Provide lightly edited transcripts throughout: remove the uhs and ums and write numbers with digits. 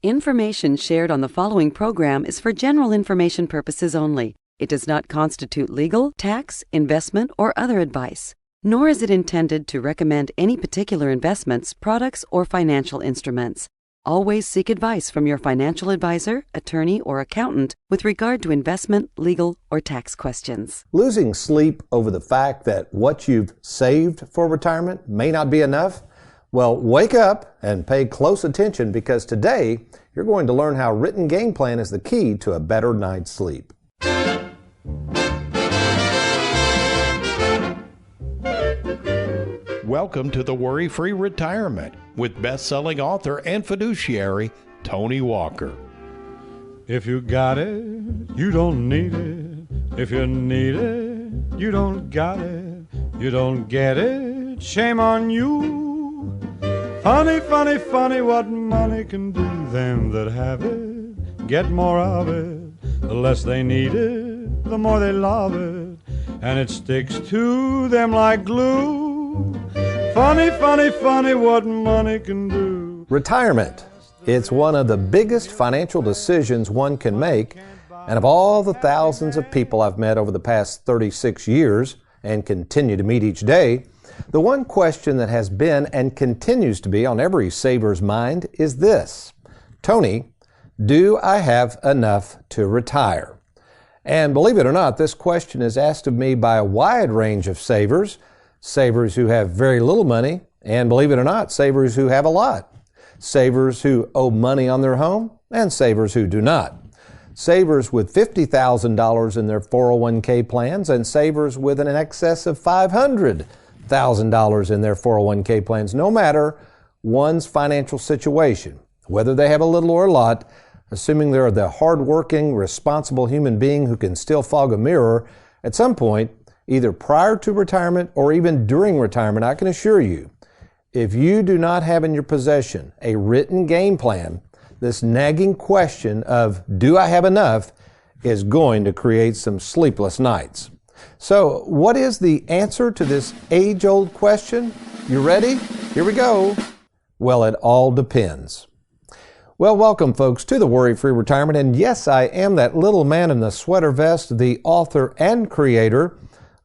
Information shared on the following program is for general information purposes only. It does not constitute legal, tax, investment, or other advice, nor is it intended to recommend any particular investments, products, or financial instruments. Always seek advice from your financial advisor, attorney, or accountant with regard to investment, legal, or tax questions. Losing sleep over the fact that what you've saved for retirement may not be enough? Well, wake up and pay close attention, because today you're going to learn how written game plan is the key to a better night's sleep. Welcome to the Worry-Free Retirement with best-selling author and fiduciary Tony Walker. If you got it, you don't need it. If you need it, you don't got it. You don't get it, shame on you. Funny, funny, funny what money can do. Them that have it get more of it. The less they need it, the more they love it. And it sticks to them like glue. Funny, funny, funny what money can do. Retirement. It's one of the biggest financial decisions one can make. And of all the thousands of people I've met over the past 36 years and continue to meet each day, the one question that has been and continues to be on every saver's mind is this: Tony, do I have enough to retire? And believe it or not, this question is asked of me by a wide range of savers who have very little money, and believe it or not, savers who have a lot, savers who owe money on their home, and savers who do not, savers with $50,000 in their 401k plans, and savers with an excess of $500,000 in their 401k plans. No matter one's financial situation, whether they have a little or a lot, assuming they're the hardworking, responsible human being who can still fog a mirror at some point, either prior to retirement or even during retirement, I can assure you, if you do not have in your possession a written game plan, this nagging question of, do I have enough, is going to create some sleepless nights. So, what is the answer to this age-old question? You ready? Here we go. Well, it all depends. Well, welcome, folks, to the Worry-Free Retirement. And yes, I am that little man in the sweater vest, the author and creator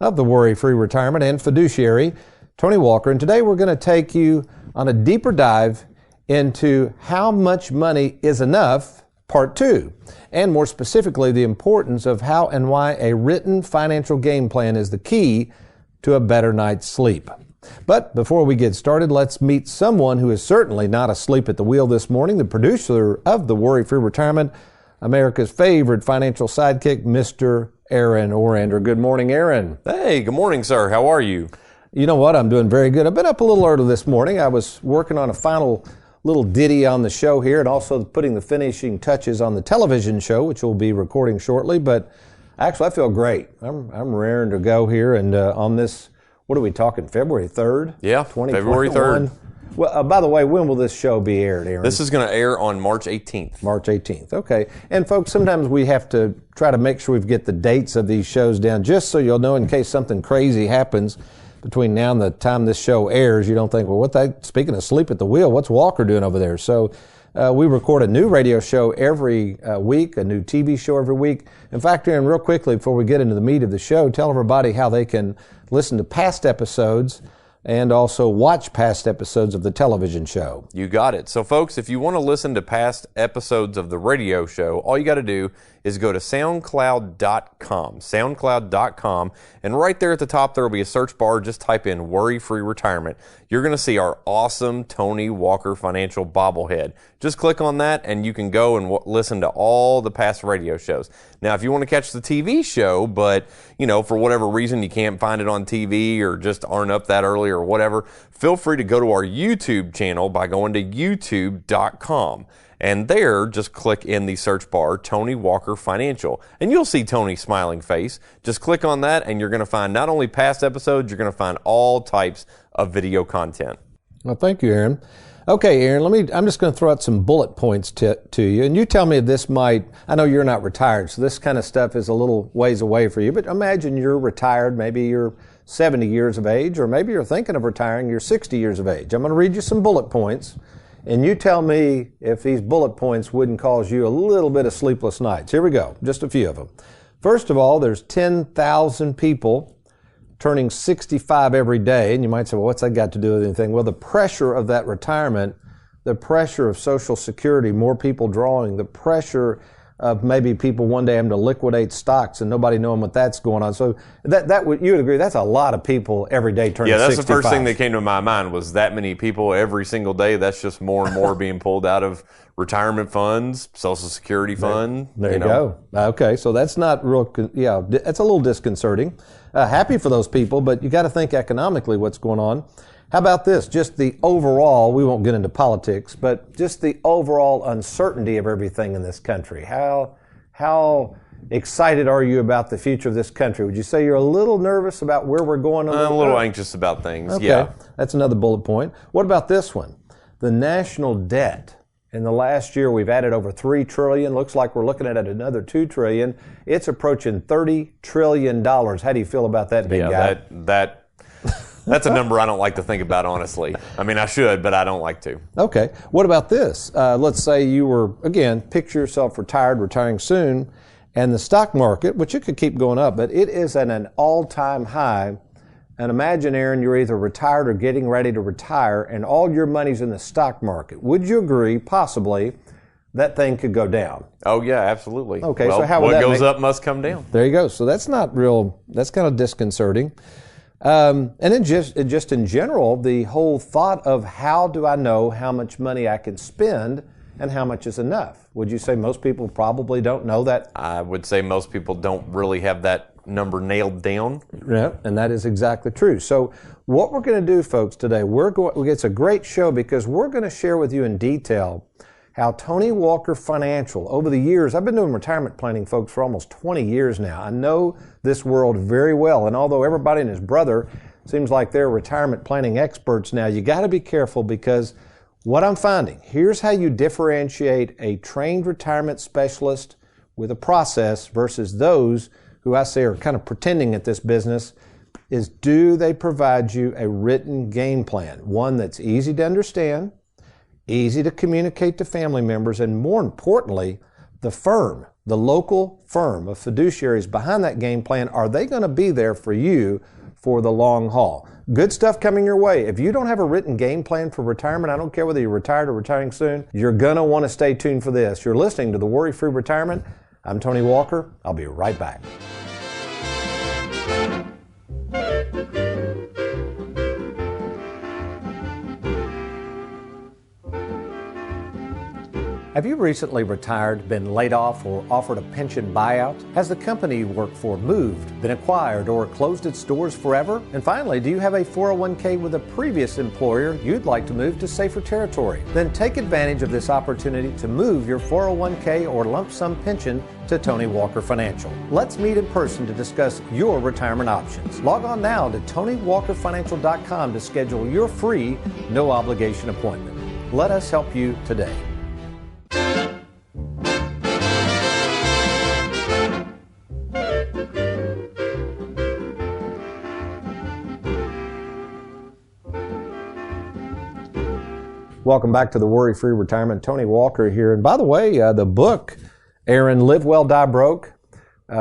of the Worry-Free Retirement and fiduciary, Tony Walker. And today we're going to take you on a deeper dive into how much money is enough, part 2. And more specifically, the importance of how and why a written financial game plan is the key to a better night's sleep. But before we get started, let's meet someone who is certainly not asleep at the wheel this morning, the producer of the Worry-Free Retirement, America's favorite financial sidekick, Mr. Aaron Orander. Good morning, Aaron. Hey, good morning, sir. How are you? You know what? I'm doing very good. I've been up a little early this morning. I was working on a final little ditty on the show here, and also putting the finishing touches on the television show, which we'll be recording shortly. But actually, I feel great. I'm raring to go here, and on this, what are we talking, February 3rd? Yeah, February 3rd. Well, by the way, when will this show be aired, Aaron? This is going to air on March 18th. March 18th, okay. And folks, sometimes we have to try to make sure we get the dates of these shows down, just so you'll know in case something crazy happens between now and the time this show airs. You don't think, well, speaking of sleep at the wheel, what's Walker doing over there? So we record a new radio show every week, a new TV show every week. In fact, Aaron, real quickly, before we get into the meat of the show, tell everybody how they can listen to past episodes and also watch past episodes of the television show. You got it. So, folks, if you want to listen to past episodes of the radio show, all you got to do is go to SoundCloud.com, and right there at the top there will be a search bar. Just type in Worry-Free Retirement. You're going to see our awesome Tony Walker financial bobblehead. Just click on that, and you can go and listen to all the past radio shows. Now, if you want to catch the TV show, but, for whatever reason you can't find it on TV or just aren't up that early or whatever, feel free to go to our YouTube channel by going to youtube.com. And there, just click in the search bar, Tony Walker Financial, and you'll see Tony's smiling face. Just click on that, and you're going to find not only past episodes, you're going to find all types of video content. Well, thank you, Aaron. Okay, Aaron, I'm just going to throw out some bullet points to you, and you tell me if this might, I know you're not retired, so this kind of stuff is a little ways away for you, but imagine you're retired, maybe you're 70 years of age, or maybe you're thinking of retiring, you're 60 years of age. I'm going to read you some bullet points, And you tell me if these bullet points wouldn't cause you a little bit of sleepless nights. Here we go, just a few of them. First of all, there's 10,000 people turning 65 every day. And you might say, well, what's that got to do with anything? Well, the pressure of that retirement, the pressure of Social Security, more people drawing, the pressure of maybe people one day having to liquidate stocks and nobody knowing what that's going on. So that would, you would agree, that's a lot of people every day turning 65. Yeah, that's 65. The first thing that came to my mind was that many people every single day. That's just more and more being pulled out of retirement funds, Social Security fund. There you go. Okay, so that's not real, that's a little disconcerting. Happy for those people, but you got to think economically what's going on. How about this? Just the overall, we won't get into politics, but just the overall uncertainty of everything in this country. How excited are you about the future of this country? Would you say you're a little nervous about where we're going? A little anxious about things, okay. Yeah. That's another bullet point. What about this one? The national debt. In the last year, we've added over $3 trillion. Looks like we're looking at another $2 trillion. It's approaching $30 trillion. How do you feel about that, big guy? That's a number I don't like to think about, honestly. I mean, I should, but I don't like to. Okay. What about this? Let's say you were, again, picture yourself retiring soon, and the stock market, which it could keep going up, but it is at an all-time high. And imagine, Aaron, you're either retired or getting ready to retire, and all your money's in the stock market. Would you agree, possibly, that thing could go down? Oh, yeah, absolutely. Okay, well, so how would what that goes up must come down. There you go. So that's not real, that's kind of disconcerting. And then just in general, the whole thought of how do I know how much money I can spend and how much is enough? Would you say most people probably don't know that? I would say most people don't really have that number nailed down. Yeah, and that is exactly true. So what we're going to do, folks, today, it's a great show because we're going to share with you in detail how Tony Walker Financial, over the years, I've been doing retirement planning, folks, for almost 20 years now. I know this world very well, and although everybody and his brother seems like they're retirement planning experts now, you got to be careful because what I'm finding, here's how you differentiate a trained retirement specialist with a process versus those who I say are kind of pretending at this business, is do they provide you a written game plan, one that's easy to understand, easy to communicate to family members, and more importantly, the local firm of fiduciaries behind that game plan, are they going to be there for you for the long haul? Good stuff coming your way. If you don't have a written game plan for retirement, I don't care whether you're retired or retiring soon, you're going to want to stay tuned for this. You're listening to The Worry-Free Retirement. I'm Tony Walker. I'll be right back. Have you recently retired, been laid off, or offered a pension buyout? Has the company you work for moved, been acquired, or closed its doors forever? And finally, do you have a 401k with a previous employer you'd like to move to safer territory? Then take advantage of this opportunity to move your 401k or lump sum pension to Tony Walker Financial. Let's meet in person to discuss your retirement options. Log on now to TonyWalkerFinancial.com to schedule your free, no obligation appointment. Let us help you today. Welcome back to the Worry-Free Retirement. Tony Walker here. And by the way, the book, Aaron, Live Well, Die Broke,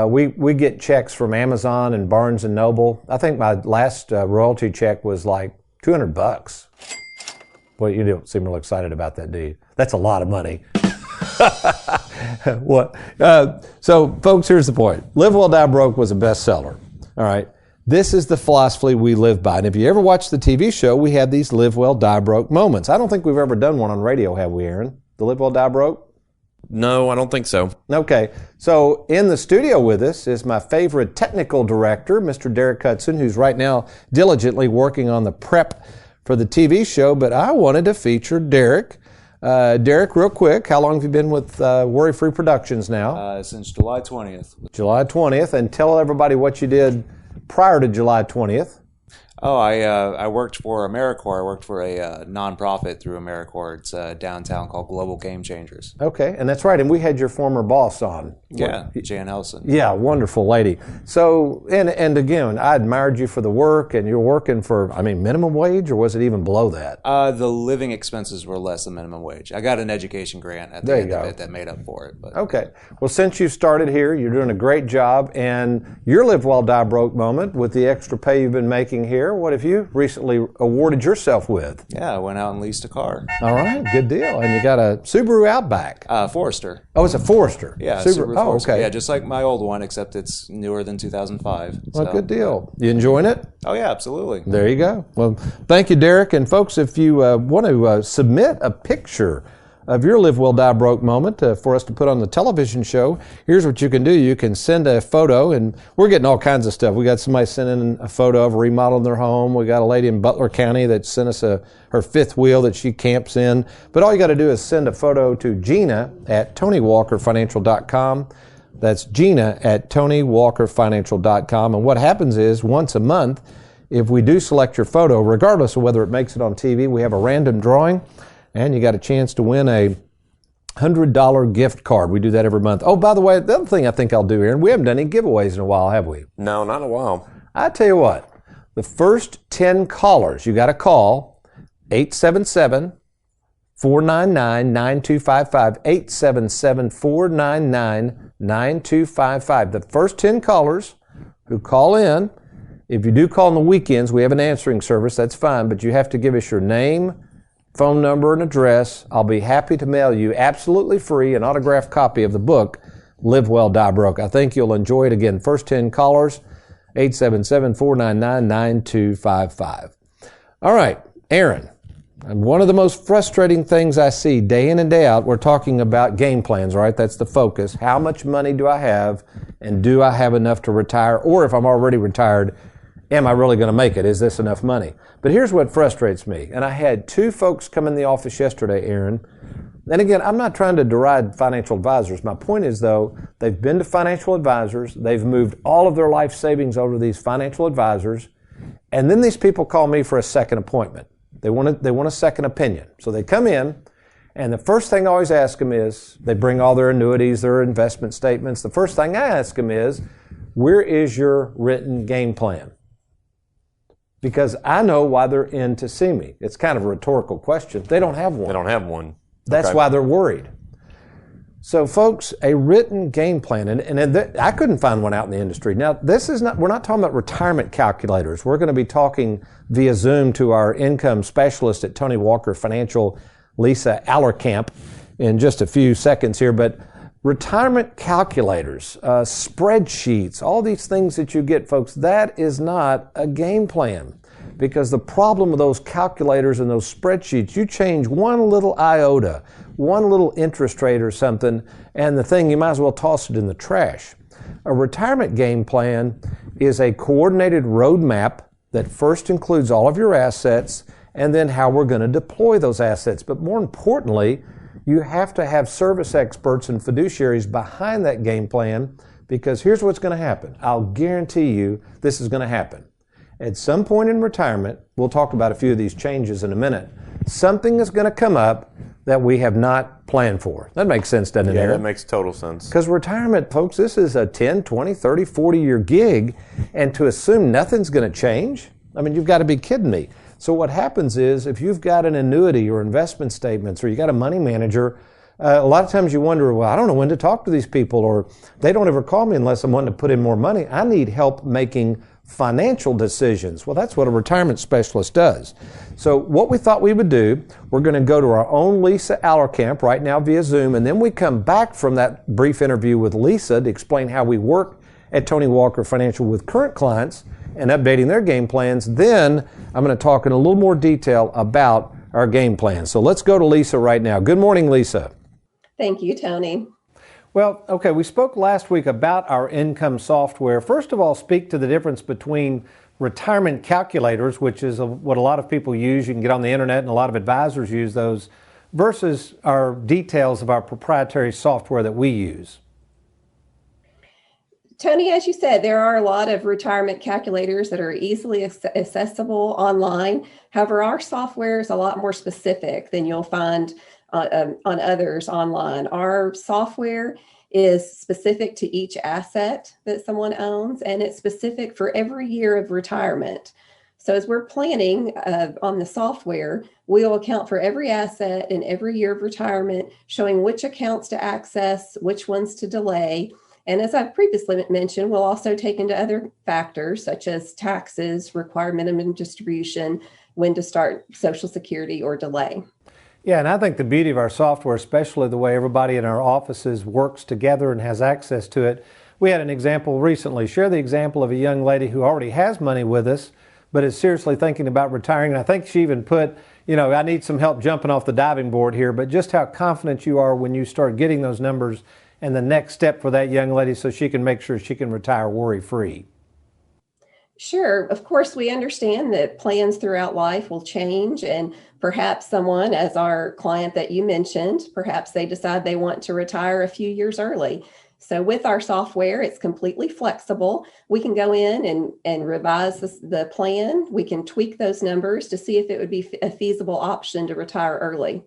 we get checks from Amazon and Barnes & Noble. I think my last royalty check was like $200. Well, you don't seem real excited about that, do you? That's a lot of money. What? So, folks, here's the point. Live Well, Die Broke was a bestseller. All right. This is the philosophy we live by. And if you ever watch the TV show, we have these live well, die broke moments. I don't think we've ever done one on radio, have we, Aaron? The live well, die broke? No, I don't think so. Okay. So in the studio with us is my favorite technical director, Mr. Derek Hudson, who's right now diligently working on the prep for the TV show. But I wanted to feature Derek. Derek, real quick, how long have you been with Worry-Free Productions now? Since July 20th. July 20th. And tell everybody what you did prior to July 20th. Oh, I worked for AmeriCorps. I worked for a nonprofit through AmeriCorps. It's downtown called Global Game Changers. Okay, and that's right. And we had your former boss on. Yeah, Jan Elson. Yeah, wonderful lady. So, and again, I admired you for the work, and you're working for, minimum wage, or was it even below that? The living expenses were less than minimum wage. I got an education grant at the end of it that made up for it. But. Okay. Well, since you started here, you're doing a great job, and your Live Well, Die Broke moment with the extra pay you've been making here, what have you recently awarded yourself with? Yeah, I went out and leased a car. All right, good deal. And you got a Subaru Outback. Forester. Oh, it's a Forester. Yeah, Subaru. Oh, Forester. okay. Yeah, just like my old one, except it's newer than 2005. Well, good deal. You enjoying it? Oh, yeah, absolutely. There you go. Well, thank you, Derek. And folks, if you want to submit a picture of your Live Well, Die Broke moment for us to put on the television show, here's what you can do. You can send a photo, and we're getting all kinds of stuff. We got somebody sending a photo of remodeling their home. We got a lady in Butler County that sent us her fifth wheel that she camps in. But all you got to do is send a photo to Gina at TonyWalkerFinancial.com. That's Gina at TonyWalkerFinancial.com. And what happens is, once a month, if we do select your photo, regardless of whether it makes it on TV, we have a random drawing, and you got a chance to win a $100 gift card. We do that every month. Oh, by the way, the other thing I think I'll do, Aaron, we haven't done any giveaways in a while, have we? No, not in a while. I tell you what, the first 10 callers, you got to call 877-499-9255, 877-499-9255. The first 10 callers who call in, if you do call on the weekends, we have an answering service, that's fine, but you have to give us your name, phone number, and address. I'll be happy to mail you absolutely free an autographed copy of the book, Live Well, Die Broke. I think you'll enjoy it. Again, first 10 callers, 877-499-9255. All right, Aaron, one of the most frustrating things I see day in and day out, we're talking about game plans, right? That's the focus. How much money do I have, and do I have enough to retire? Or if I'm already retired, am I really going to make it? Is this enough money? But here's what frustrates me. And I had two folks come in the office yesterday, Aaron. And again, I'm not trying to deride financial advisors. My point is, though, they've been to financial advisors. They've moved all of their life savings over to these financial advisors. And then these people call me for a second appointment. They want a second opinion. So they come in, and the first thing I always ask them is, they bring all their annuities, their investment statements. The first thing I ask them is, where is your written game plan? Because I know why they're in to see me. It's kind of a rhetorical question. They don't have one. They don't have one. That's why they're worried. So, folks, a written game plan, and I couldn't find one out in the industry. Now, we're not talking about retirement calculators. We're going to be talking via Zoom to our income specialist at Tony Walker Financial, Lisa Allerkamp, in just a few seconds here. But retirement calculators, spreadsheets, all these things that you get, folks, that is not a game plan. Because the problem with those calculators and those spreadsheets, you change one little iota, one little interest rate or something, and the thing, you might as well toss it in the trash. A retirement game plan is a coordinated roadmap that first includes all of your assets and then how we're going to deploy those assets. But more importantly, you have to have service experts and fiduciaries behind that game plan, because here's what's going to happen. I'll guarantee you this is going to happen. At some point in retirement, we'll talk about a few of these changes in a minute, something is going to come up that we have not planned for. That makes sense, doesn't it, Yeah, Aaron? that makes total sense. Because retirement, folks, this is a 10, 20, 30, 40-year gig, and to assume nothing's going to change, you've got to be kidding me. So what happens is, if you've got an annuity or investment statements, or you got a money manager, a lot of times you wonder, well, I don't know when to talk to these people, or they don't ever call me unless I'm wanting to put in more money. I need help making financial decisions. Well, that's what a retirement specialist does. So what we thought we would do, we're going to go to our own Lisa Allerkamp right now via Zoom, and then we come back from that brief interview with Lisa to explain how we work at Tony Walker Financial with current clients and updating their game plans. Then I'm going to talk in a little more detail about our game plan. So let's go to Lisa right now. Good morning, Lisa. Thank you, Tony. Well, okay, we spoke last week about our income software. First of all, speak to the difference between retirement calculators, which is what a lot of people use. You can get on the internet, and a lot of advisors use those, versus our details of our proprietary software that we use. Tony, as you said, there are a lot of retirement calculators that are easily accessible online. However, our software is a lot more specific than you'll find on others online. Our software is specific to each asset that someone owns, and it's specific for every year of retirement. So as we're planning on the software, we'll account for every asset in every year of retirement, showing which accounts to access, which ones to delay. And as I've previously mentioned, we'll also take into other factors such as taxes, required minimum distribution, when to start Social Security or delay. Yeah, and I think the beauty of our software, especially the way everybody in our offices works together and has access to it. We had an example recently. Share the example of a young lady who already has money with us, but is seriously thinking about retiring. And I think she even put, I need some help jumping off the diving board here, but just how confident you are when you start getting those numbers and the next step for that young lady so she can make sure she can retire worry-free. Sure. Of course, we understand that plans throughout life will change, and perhaps someone, as our client that you mentioned, perhaps they decide they want to retire a few years early. So with our software, it's completely flexible. We can go in and revise the plan. We can tweak those numbers to see if it would be a feasible option to retire early.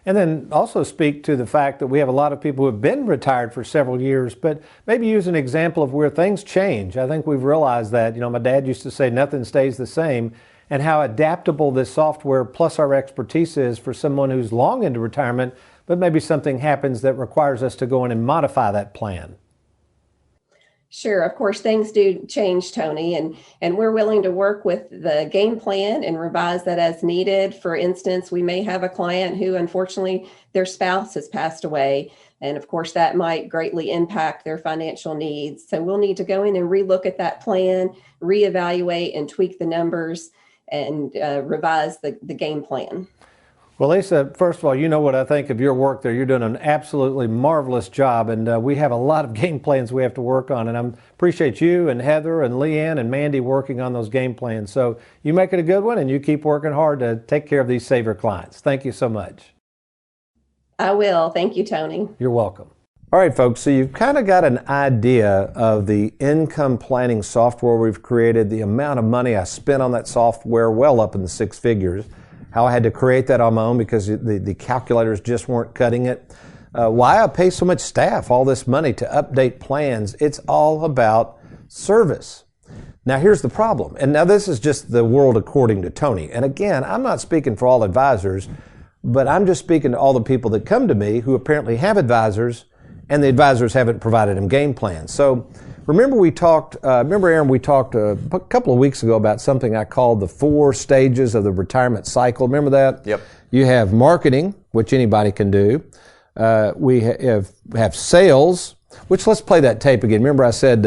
And then also speak to the fact that we have a lot of people who have been retired for several years, but maybe use an example of where things change. I think we've realized that, my dad used to say nothing stays the same, and how adaptable this software plus our expertise is for someone who's long into retirement, but maybe something happens that requires us to go in and modify that plan. Sure. Of course, things do change, Tony, and we're willing to work with the game plan and revise that as needed. For instance, we may have a client who, unfortunately, their spouse has passed away. And of course, that might greatly impact their financial needs. So we'll need to go in and relook at that plan, reevaluate and tweak the numbers, and revise the game plan. Well, Lisa, first of all, you know what I think of your work there. You're doing an absolutely marvelous job, and we have a lot of game plans we have to work on, and I appreciate you and Heather and Leanne and Mandy working on those game plans. So you make it a good one, and you keep working hard to take care of these Saver clients. Thank you so much. I will. Thank you, Tony. You're welcome. All right, folks, so you've kind of got an idea of the income planning software we've created, the amount of money I spent on that software, well up in the six figures. How I had to create that on my own because the calculators just weren't cutting it. Why I pay so much staff all this money to update plans. It's all about service. Now here's the problem. And now this is just the world according to Tony. And again, I'm not speaking for all advisors, but I'm just speaking to all the people that come to me who apparently have advisors and the advisors haven't provided them game plans. So remember Aaron, we talked a couple of weeks ago about something I called the 4 stages of the retirement cycle. Remember that? Yep. You have marketing, which anybody can do. We have sales, which let's play that tape again. Remember I said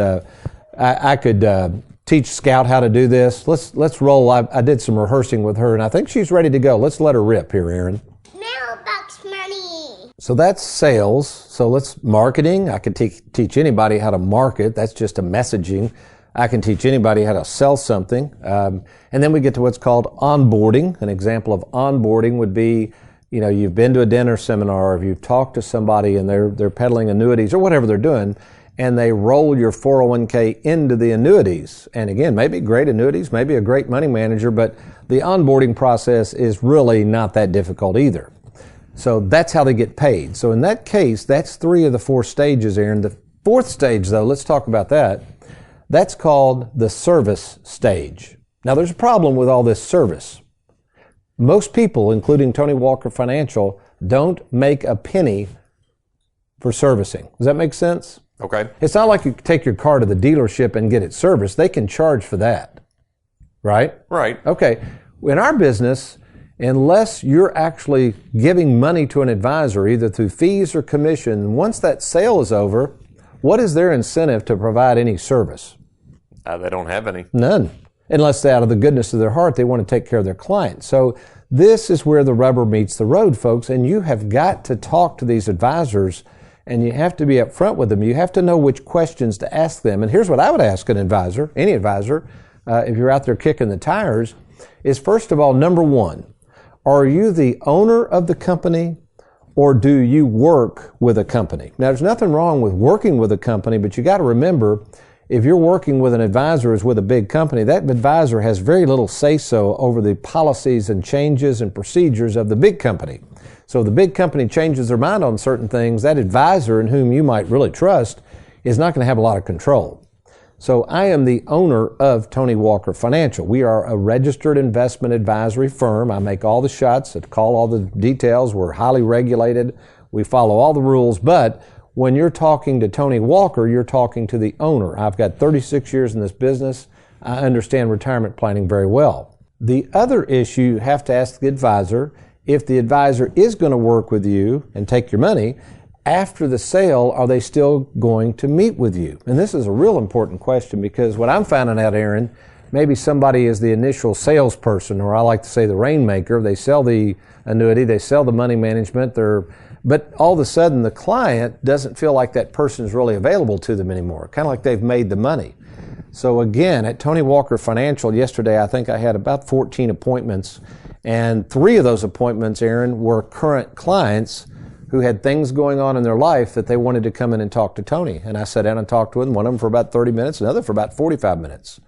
I could teach Scout how to do this. Let's roll. I did some rehearsing with her, and I think she's ready to go. Let's let her rip here, Aaron. Mailbox money. So that's sales. So let's marketing. I can teach anybody how to market. That's just a messaging. I can teach anybody how to sell something. And then we get to what's called onboarding. An example of onboarding would be, you've been to a dinner seminar, or you've talked to somebody and they're peddling annuities or whatever they're doing, and they roll your 401k into the annuities. And again, maybe great annuities, maybe a great money manager, but the onboarding process is really not that difficult either. So that's how they get paid. So in that case, that's 3 of the 4 stages, Aaron. The 4th stage, though, let's talk about that. That's called the service stage. Now, there's a problem with all this service. Most people, including Tony Walker Financial, don't make a penny for servicing. Does that make sense? Okay. It's not like you take your car to the dealership and get it serviced. They can charge for that. Right? Right. Okay. In our business, unless you're actually giving money to an advisor, either through fees or commission, once that sale is over, what is their incentive to provide any service? They don't have any. None. Unless out of the goodness of their heart, they want to take care of their client. So this is where the rubber meets the road, folks, and you have got to talk to these advisors, and you have to be upfront with them. You have to know which questions to ask them. And here's what I would ask an advisor, any advisor, if you're out there kicking the tires, is first of all, number 1, are you the owner of the company, or do you work with a company? Now, there's nothing wrong with working with a company, but you got to remember, if you're working with an advisor who's with a big company, that advisor has very little say-so over the policies and changes and procedures of the big company. So if the big company changes their mind on certain things, that advisor in whom you might really trust is not going to have a lot of control. So I am the owner of Tony Walker Financial. We are a registered investment advisory firm. I make all the shots, I call all the details. We're highly regulated. We follow all the rules, but when you're talking to Tony Walker, you're talking to the owner. I've got 36 years in this business. I understand retirement planning very well. The other issue you have to ask the advisor, if the advisor is going to work with you and take your money, after the sale, are they still going to meet with you? And this is a real important question, because what I'm finding out, Aaron, maybe somebody is the initial salesperson, or I like to say the rainmaker. They sell the annuity, they sell the money management, but all of a sudden the client doesn't feel like that person is really available to them anymore, kind of like they've made the money. So again, at Tony Walker Financial yesterday, I think I had about 14 appointments, and 3 of those appointments, Aaron, were current clients who had things going on in their life that they wanted to come in and talk to Tony. And I sat down and talked with them, one of them for about 30 minutes, another for about 45 minutes.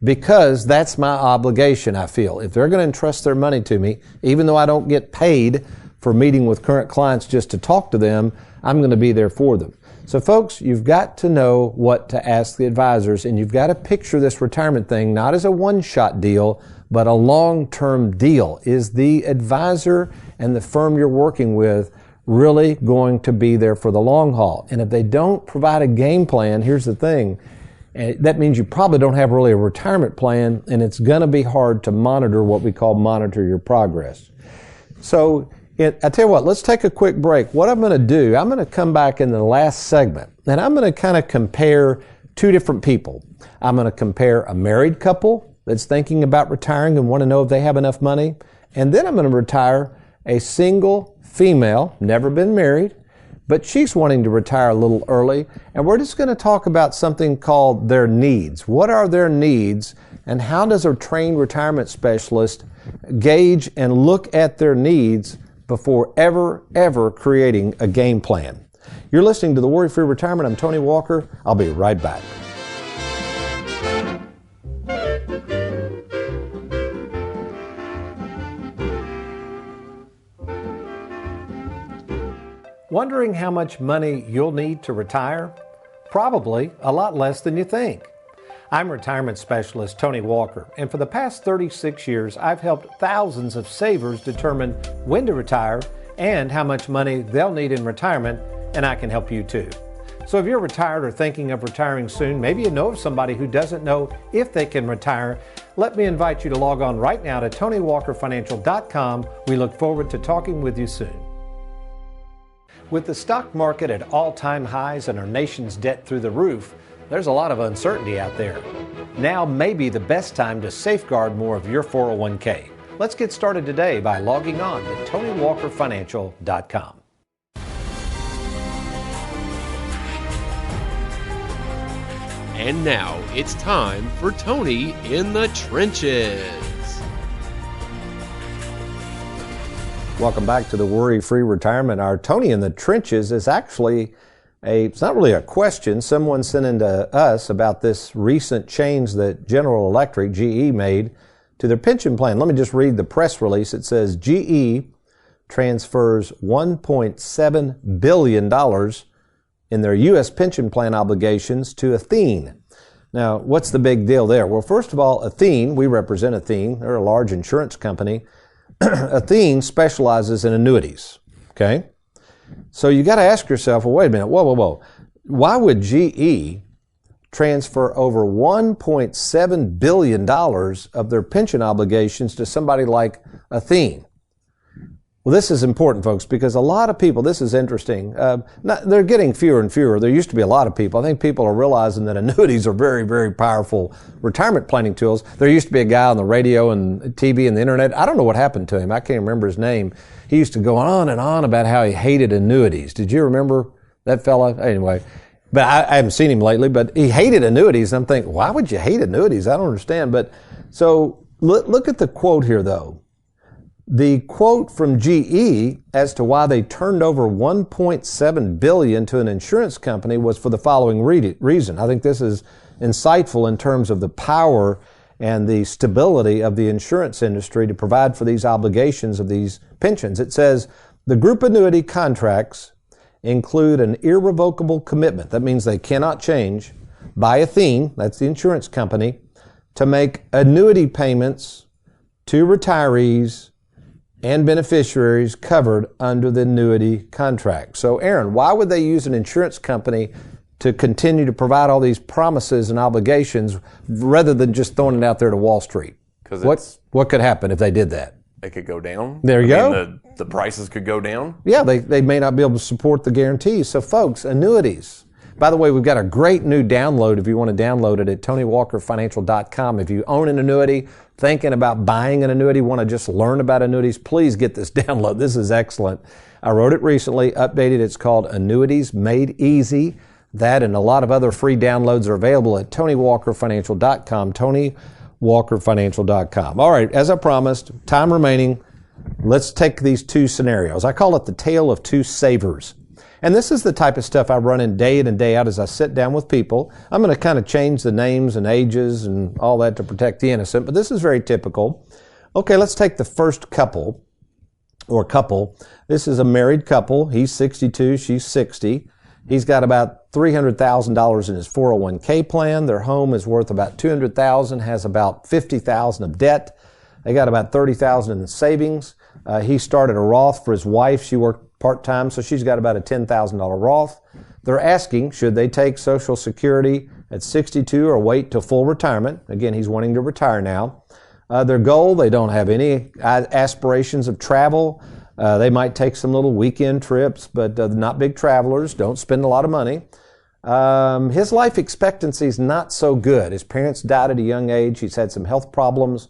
Because that's my obligation, I feel. If they're going to entrust their money to me, even though I don't get paid for meeting with current clients just to talk to them, I'm going to be there for them. So folks, you've got to know what to ask the advisors, and you've got to picture this retirement thing not as a one-shot deal, but a long-term deal. Is the advisor and the firm you're working with really going to be there for the long haul? And if they don't provide a game plan, here's the thing, that means you probably don't have really a retirement plan, and it's going to be hard to monitor what we call monitor your progress. So I tell you what, let's take a quick break. What I'm going to do, I'm going to come back in the last segment, and I'm going to kind of compare 2 different people. I'm going to compare a married couple that's thinking about retiring and want to know if they have enough money, and then I'm going to retire a single female, never been married, but she's wanting to retire a little early, and we're just going to talk about something called their needs. What are their needs, and how does a trained retirement specialist gauge and look at their needs before ever creating a game plan? You're listening to The Worry-Free Retirement. I'm Tony Walker. I'll be right back. Wondering how much money you'll need to retire? Probably a lot less than you think. I'm retirement specialist Tony Walker, and for the past 36 years, I've helped thousands of savers determine when to retire and how much money they'll need in retirement, and I can help you too. So if you're retired or thinking of retiring soon, maybe you know of somebody who doesn't know if they can retire, let me invite you to log on right now to TonyWalkerFinancial.com. We look forward to talking with you soon. With the stock market at all-time highs and our nation's debt through the roof, there's a lot of uncertainty out there. Now may be the best time to safeguard more of your 401k. Let's get started today by logging on to TonyWalkerFinancial.com. And now it's time for Tony in the Trenches. Welcome back to the Worry-Free Retirement. Our Tony in the Trenches is actually it's not really a question. Someone sent in to us about this recent change that General Electric, GE, made to their pension plan. Let me just read the press release. It says GE transfers $1.7 billion in their U.S. pension plan obligations to Athene. Now, what's the big deal there? Well, first of all, Athene, we represent Athene. They're a large insurance company. Athene specializes in annuities, okay? So you got to ask yourself, well, wait a minute, whoa. Why would GE transfer over $1.7 billion of their pension obligations to somebody like Athene? Well, this is important, folks, because a lot of people, this is interesting, they're getting fewer and fewer. There used to be a lot of people. I think people are realizing that annuities are very, very powerful retirement planning tools. There used to be a guy on the radio and TV and the internet. I don't know what happened to him. I can't remember his name. He used to go on and on about how he hated annuities. Did you remember that fella? Anyway, but I haven't seen him lately, but he hated annuities. I'm thinking, why would you hate annuities? I don't understand. But so look at the quote here, though. The quote from GE as to why they turned over $1.7 billion to an insurance company was for the following reason. I think this is insightful in terms of the power and the stability of the insurance industry to provide for these obligations of these pensions. It says, the group annuity contracts include an irrevocable commitment. That means they cannot change by Athene, that's the insurance company, to make annuity payments to retirees and beneficiaries covered under the annuity contract. So, Aaron, why would they use an insurance company to continue to provide all these promises and obligations rather than just throwing it out there to Wall Street? Because what could happen if they did that? It could go down. There you go. The prices could go down. Yeah, they may not be able to support the guarantees. So, folks, annuities. By the way, we've got a great new download if you want to download it at TonyWalkerFinancial.com. If you own an annuity, thinking about buying an annuity, want to just learn about annuities, please get this download. This is excellent. I wrote it recently, updated. It's called Annuities Made Easy. That and a lot of other free downloads are available at TonyWalkerFinancial.com, TonyWalkerFinancial.com. All right, as I promised, time remaining, let's take these two scenarios. I call it the tale of two savers. And this is the type of stuff I run in and day out as I sit down with people. I'm going to kind of change the names and ages and all that to protect the innocent, but this is very typical. Okay, let's take the first couple. This is a married couple. He's 62, she's 60. He's got about $300,000 in his 401k plan. Their home is worth about $200,000, has about $50,000 of debt. They got about $30,000 in savings. He started a Roth for his wife. She worked part-time, so she's got about a $10,000 Roth. They're asking, should they take Social Security at 62 or wait till full retirement? Again, he's wanting to retire now. Their goal, they don't have any aspirations of travel. They might take some little weekend trips, but not big travelers, don't spend a lot of money. His life expectancy is not so good. His parents died at a young age. He's had some health problems.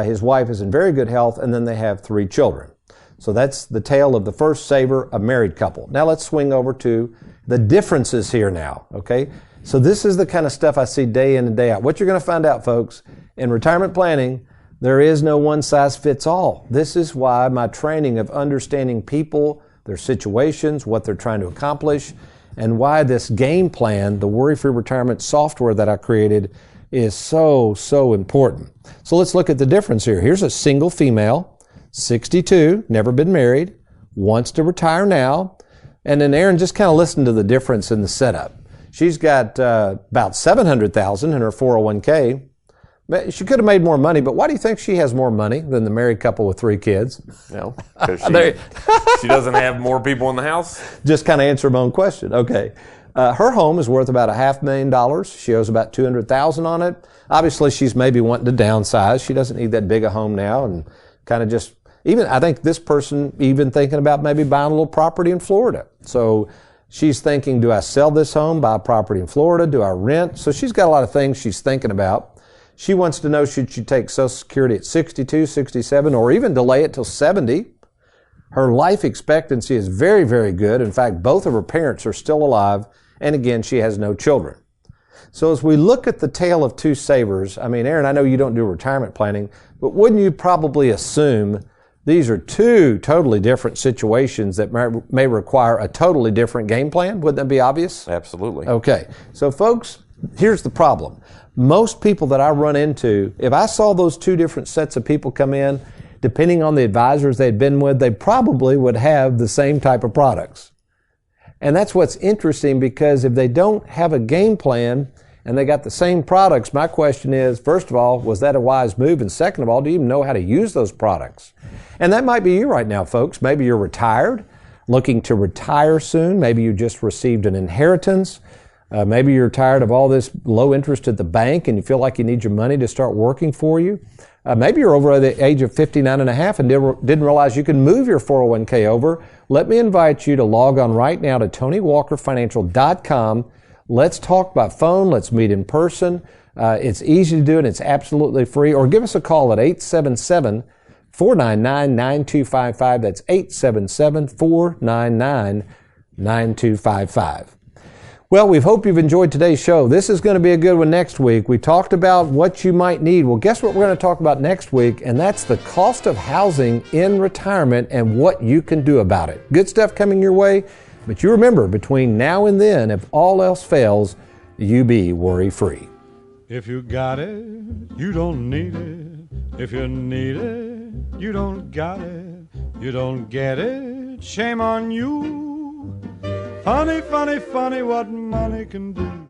His wife is in very good health, and then they have 3 children. So that's the tale of the first saver, a married couple. Now let's swing over to the differences here now, okay? So this is the kind of stuff I see day in and day out. What you're going to find out, folks, in retirement planning, there is no one size fits all. This is why my training of understanding people, their situations, what they're trying to accomplish, and why this game plan, the Worry-Free Retirement software that I created, is so important. So let's look at the difference here. Here's a single female, 62, never been married, wants to retire now. And then Aaron, just kind of listen to the difference in the setup. She's got about $700,000 in her 401k. She could have made more money, but why do you think she has more money than the married couple with 3 kids? No, because she doesn't have more people in the house. Just kind of answer my own question. Okay. Her home is worth about $500,000. She owes about $200,000 on it. Obviously, she's maybe wanting to downsize. She doesn't need that big a home now, and kind of just I think this person even thinking about maybe buying a little property in Florida. So she's thinking, do I sell this home, buy a property in Florida? Do I rent? So she's got a lot of things she's thinking about. She wants to know, should she take Social Security at 62, 67, or even delay it till 70? Her life expectancy is very, very good. In fact, both of her parents are still alive. And again, she has no children. So as we look at the tale of two savers, I mean, Aaron, I know you don't do retirement planning, but wouldn't you probably assume these are two totally different situations that may require a totally different game plan? Wouldn't that be obvious? Absolutely. Okay. So folks, here's the problem. Most people that I run into, if I saw those two different sets of people come in, depending on the advisors they'd been with, they probably would have the same type of products. And that's what's interesting, because if they don't have a game plan and they got the same products, my question is, first of all, was that a wise move? And second of all, do you even know how to use those products? And that might be you right now, folks. Maybe you're retired, looking to retire soon. Maybe you just received an inheritance. Maybe you're tired of all this low interest at the bank and you feel like you need your money to start working for you. Maybe you're over the age of 59 and a half and didn't realize you can move your 401k over. Let me invite you to log on right now to TonyWalkerFinancial.com. Let's talk by phone. Let's meet in person. It's easy to do and it's absolutely free. Or give us a call at 877-499-9255. That's 877-499-9255. Well, we hope you've enjoyed today's show. This is going to be a good one next week. We talked about what you might need. Well, guess what we're going to talk about next week? And that's the cost of housing in retirement and what you can do about it. Good stuff coming your way. But you remember, between now and then, if all else fails, you be worry-free. If you got it, you don't need it. If you need it, you don't got it. You don't get it, shame on you. Funny, funny, funny what money can do.